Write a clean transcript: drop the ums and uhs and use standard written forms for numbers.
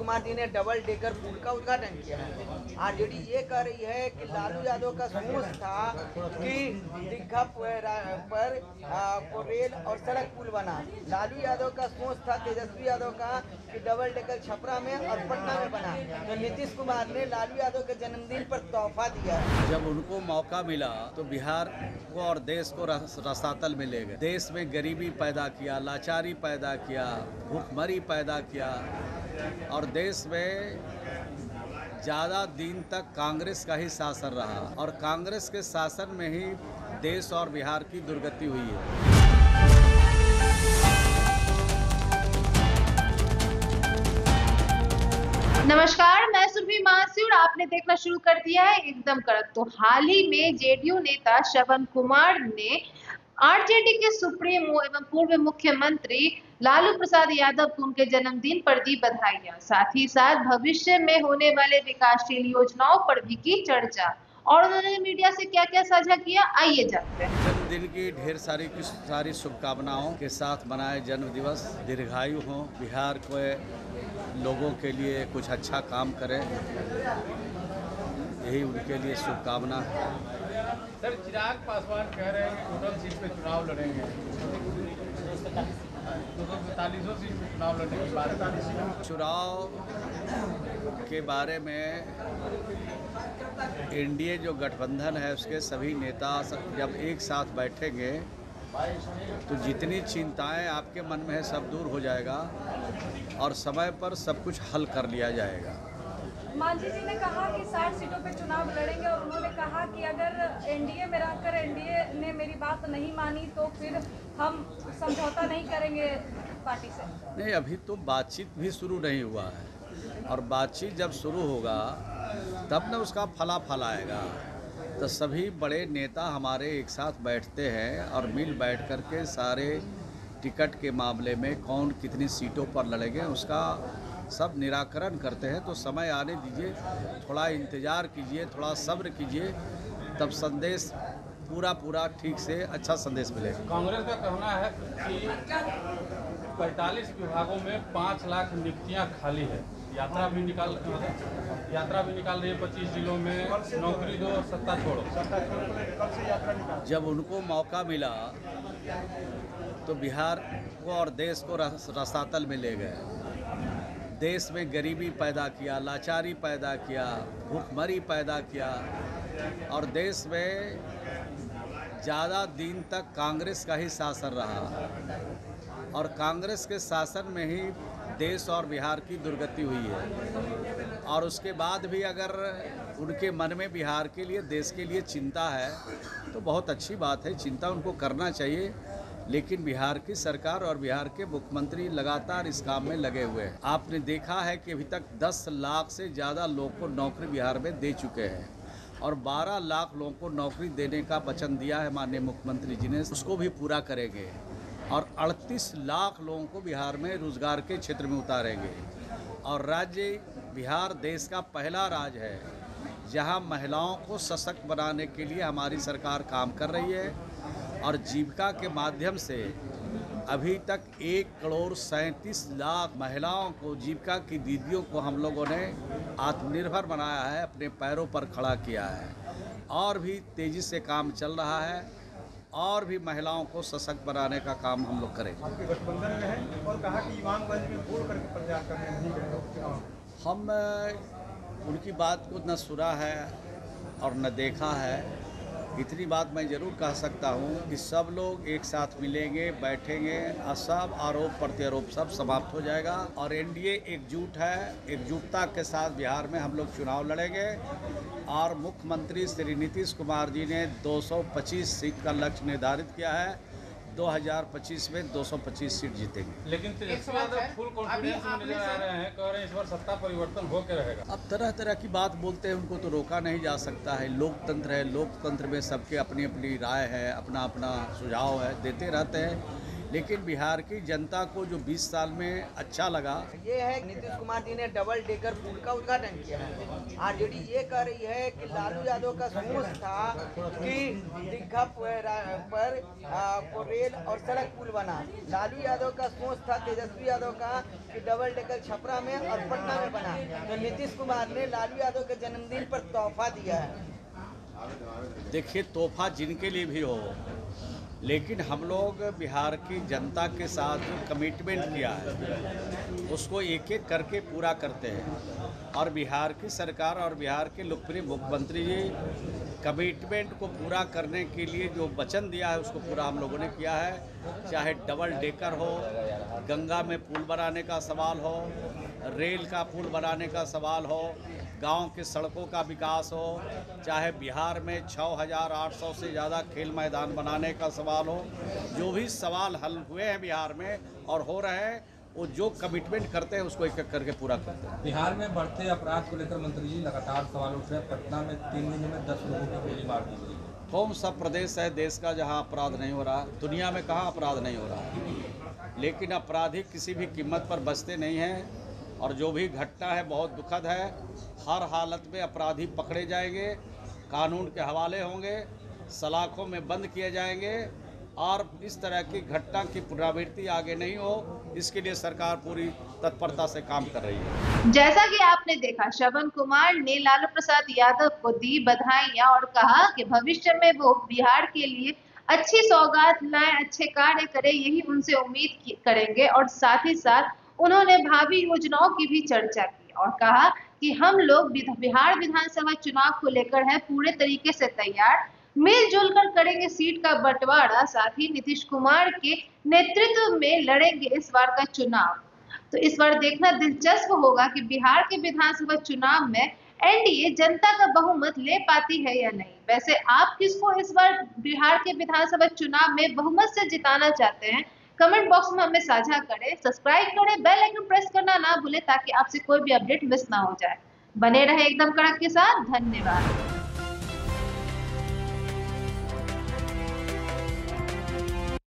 कुमार जी ने double decker पुल का उद्घाटन किया है। आरजेडी ये कह रही है कि लालू यादव का सोच था कि दीघा पर रेल और सड़क पुल बना। लालू यादव का सोच था, तेजस्वी यादव का, कि डबल डेकर छपरा में और पटना में बना। तो नीतीश कुमार ने लालू यादव के जन्मदिन पर तोहफा दिया। जब उनको मौका मिला तो बिहार को और देश को रसातल में ले गए। देश में गरीबी पैदा किया, लाचारी पैदा किया, भूखमरी पैदा किया और देश में ज़्यादा दिन तक कांग्रेस का ही शासन रहा और कांग्रेस के शासन में ही देश और बिहार की दुर्गति हुई है। नमस्कार, मैं सुरभि मानसी और आपने देखना शुरू कर दिया है एकदम कड़क। तो हाल ही में जेडीयू नेता श्रवण कुमार ने आरजेडी के सुप्रीमो एवं पूर्व मुख्यमंत्री लालू प्रसाद यादव को उनके जन्मदिन पर दी बधाइयां। साथ ही साथ भविष्य में होने वाले विकासशील योजनाओं पर भी की चर्चा और उन्होंने मीडिया से क्या क्या साझा किया, आइए जानते हैं। जन्मदिन की ढेर सारी शुभकामनाओं के साथ मनाए जन्म दिवस दीर्घायु हो, बिहार को लोगों के लिए कुछ अच्छा काम करें, यही उनके लिए शुभकामना है। सर, चिराग पासवान कह रहे हैं कि टोटल सीट पे चुनाव लड़ेंगे, 245 सीट पे चुनाव लड़ने की बात। चुनाव के बारे में एनडीए जो गठबंधन है उसके सभी नेता जब एक साथ बैठेंगे तो जितनी चिंताएं आपके मन में है सब दूर हो जाएगा और समय पर सब कुछ हल कर लिया जाएगा। मांझी जी ने कहा कि 60 सीटों पे चुनाव लड़ेंगे और उन्होंने कहा कि अगर एनडीए में रहकर एनडीए ने मेरी बात नहीं मानी तो फिर हम समझौता नहीं करेंगे पार्टी से। नहीं, अभी तो बातचीत भी शुरू नहीं हुआ है और बातचीत जब शुरू होगा तब न उसका फलाफल आएगा। तो सभी बड़े नेता हमारे एक साथ बैठते हैं और मिल बैठ कर के सारे टिकट के मामले में कौन कितनी सीटों पर लड़ेंगे उसका सब निराकरण करते हैं। तो समय आने दीजिए, थोड़ा इंतज़ार कीजिए, थोड़ा सब्र कीजिए, तब संदेश पूरा ठीक से अच्छा संदेश मिलेगा। कांग्रेस का कहना है कि 45 विभागों में 5 लाख नियुक्तियां खाली है। यात्रा भी निकाल रही है 25 जिलों में, नौकरी दो सत्ता छोड़ो। कब से यात्रा निकाल? जब उनको मौका मिला तो बिहार को और देश को रसातल में ले गए। देश में गरीबी पैदा किया, लाचारी पैदा किया, भूखमरी पैदा किया और देश में ज़्यादा दिन तक कांग्रेस का ही शासन रहा और कांग्रेस के शासन में ही देश और बिहार की दुर्गति हुई है। और उसके बाद भी अगर उनके मन में बिहार के लिए, देश के लिए चिंता है तो बहुत अच्छी बात है, चिंता उनको करना चाहिए। लेकिन बिहार की सरकार और बिहार के मुख्यमंत्री लगातार इस काम में लगे हुए हैं। आपने देखा है कि अभी तक 10 लाख से ज़्यादा लोगों को नौकरी बिहार में दे चुके हैं और 12 लाख लोगों को नौकरी देने का वचन दिया है माननीय मुख्यमंत्री जी ने, उसको भी पूरा करेंगे और 38 लाख लोगों को बिहार में रोजगार के क्षेत्र में उतारेंगे। और राज्य बिहार देश का पहला राज्य है जहां महिलाओं को सशक्त बनाने के लिए हमारी सरकार काम कर रही है और जीविका के माध्यम से अभी तक 1,37,00,000 महिलाओं को, जीविका की दीदियों को हम लोगों ने आत्मनिर्भर बनाया है, अपने पैरों पर खड़ा किया है और भी तेज़ी से काम चल रहा है और भी महिलाओं को सशक्त बनाने का काम हम लोग करेंगे। आपके गठबंधन में है और कहा कि इमामगंज में वोट करके प्रचार करने नहीं गए। हम उनकी बात को न सुना है और न देखा है। इतनी बात मैं ज़रूर कह सकता हूँ कि सब लोग एक साथ मिलेंगे, बैठेंगे और सब आरोप प्रत्यारोप सब समाप्त हो जाएगा और एनडीए एकजुट है। एकजुटता के साथ बिहार में हम लोग चुनाव लड़ेंगे और मुख्यमंत्री श्री नीतीश कुमार जी ने 225 सीट का लक्ष्य निर्धारित किया है। 2025 में 225 सीट जीतेंगे। लेकिन तेजस्वी यादव फुल कॉन्फिडेंस में नजर आ रहे हैं, कह रहे हैं इस बार सत्ता परिवर्तन होकर रहेगा। अब तरह तरह की बात बोलते हैं, उनको तो रोका नहीं जा सकता है। लोकतंत्र है, लोकतंत्र में सबके अपनी अपनी राय है, अपना अपना सुझाव है, देते रहते हैं। लेकिन बिहार की जनता को जो 20 साल में अच्छा लगा, ये है नीतीश कुमार जी ने डबल डेकर पुल का उद्घाटन किया है। आरजेडी ये कह रही है कि लालू यादव का सोच था कि दीघा पर रेल और सड़क पुल बना। लालू यादव का सोच था, तेजस्वी यादव का, कि डबल डेकर छपरा में और पटना में बना। तो नीतीश कुमार ने लालू यादव के जन्मदिन पर तोहफा दिया है। देखिए, तोहफा जिनके लिए भी हो, लेकिन हम लोग बिहार की जनता के साथ जो कमिटमेंट किया है उसको एक एक करके पूरा करते हैं। और बिहार की सरकार और बिहार के लोकप्रिय मुख्यमंत्री जी कमिटमेंट को पूरा करने के लिए जो वचन दिया है उसको पूरा हम लोगों ने किया है। चाहे डबल डेकर हो, गंगा में पुल बनाने का सवाल हो, रेल का पुल बनाने का सवाल हो, गांव के सड़कों का विकास हो, चाहे बिहार में 6,800 से ज़्यादा खेल मैदान बनाने का सवाल हो, जो भी सवाल हल हुए हैं बिहार में और हो रहे हैं, वो जो कमिटमेंट करते हैं उसको एक एक करके पूरा करते हैं। बिहार में बढ़ते अपराध को लेकर मंत्री जी लगातार सवाल उठ रहे हैं। पटना में 3 दिन में 10 लोगों की गोली मार दी गई। कौन सा प्रदेश है देश का जहां अपराध नहीं हो रहा? दुनिया में कहाँ अपराध नहीं हो रहा? लेकिन अपराधी किसी भी कीमत पर बचते नहीं हैं और जो भी घटना है बहुत दुखद है। हर हालत में अपराधी पकड़े जाएंगे, कानून के हवाले होंगे, सलाखों में बंद किए जाएंगे और इस तरह की घटना की पुनरावृत्ति आगे नहीं हो, इसके लिए सरकार पूरी तत्परता से काम कर रही है। जैसा कि आपने देखा, श्रवण कुमार ने लालू प्रसाद यादव को दी बधाइयां और कहा कि भविष्य में वो बिहार के लिए अच्छी सौगात लाएं, अच्छे कार्य करें, यही उनसे उम्मीद करेंगे। और साथ ही साथ उन्होंने भावी योजनाओं की भी चर्चा की और कहा कि हम लोग बिहार विधानसभा चुनाव को लेकर है पूरे तरीके से तैयार, मिलजुल कर करेंगे सीट का बंटवारा, साथ ही नीतीश कुमार के नेतृत्व में लड़ेंगे इस बार का चुनाव। तो इस बार देखना दिलचस्प होगा कि बिहार के विधानसभा चुनाव में एनडीए जनता का बहुमत ले पाती है या नहीं। वैसे आप किसको इस बार बिहार के विधानसभा चुनाव में बहुमत से जिताना चाहते हैं? कमेंट बॉक्स में हमें साझा करें, सब्सक्राइब करें, बेल आइकन प्रेस करना ना भूलें ताकि आपसे कोई भी अपडेट मिस ना हो जाए। बने रहे एकदम कड़क के साथ। धन्यवाद।